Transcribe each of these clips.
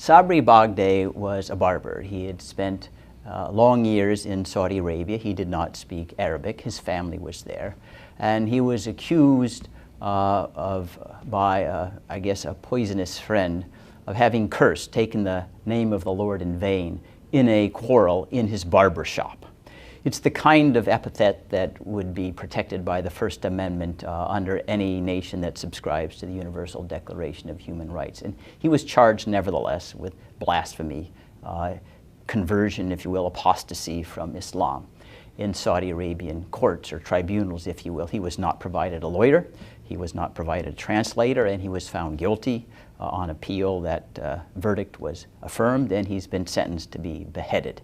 Sabri Baghdadi was a barber. He had spent long years in Saudi Arabia. He did not speak Arabic. His family was there. And he was accused by, I guess, a poisonous friend of having cursed, taken the name of the Lord in vain in a quarrel in his barber shop. It's the kind of epithet that would be protected by the First Amendment under any nation that subscribes to the Universal Declaration of Human Rights. And he was charged, nevertheless, with blasphemy, conversion, if you will, apostasy from Islam in Saudi Arabian courts or tribunals, if you will. He was not provided a lawyer, he was not provided a translator, and he was found guilty. On appeal, that verdict was affirmed, and he's been sentenced to be beheaded.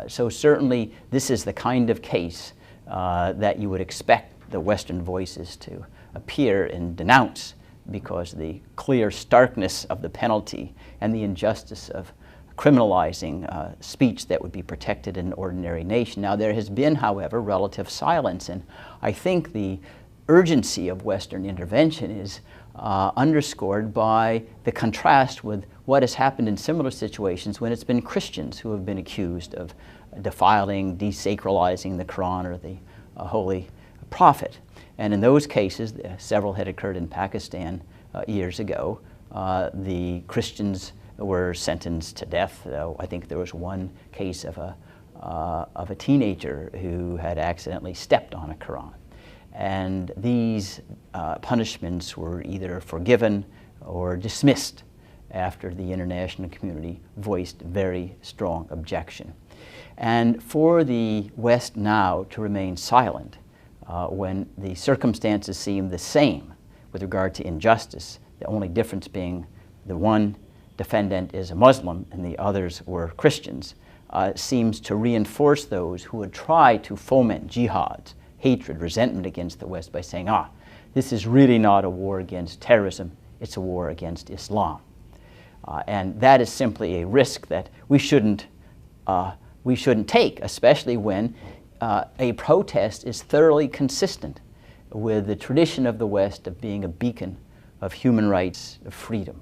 So certainly this is the kind of case that you would expect the Western voices to appear and denounce, because the clear starkness of the penalty and the injustice of criminalizing speech that would be protected in an ordinary nation. Now, there has been, however, relative silence, and I think the urgency of Western intervention is underscored by the contrast with what has happened in similar situations when it's been Christians who have been accused of defiling, desacralizing the Quran or the Holy Prophet. And in those cases, several had occurred in Pakistan years ago, the Christians were sentenced to death. I think there was one case of a teenager who had accidentally stepped on a Quran. And these punishments were either forgiven or dismissed after the international community voiced very strong objection. And for the West now to remain silent when the circumstances seem the same with regard to injustice, the only difference being the one defendant is a Muslim and the others were Christians, seems to reinforce those who would try to foment jihads, hatred, resentment against the West by saying, this is really not a war against terrorism, it's a war against Islam. And that is simply a risk that we shouldn't take, especially when a protest is thoroughly consistent with the tradition of the West of being a beacon of human rights, of freedom.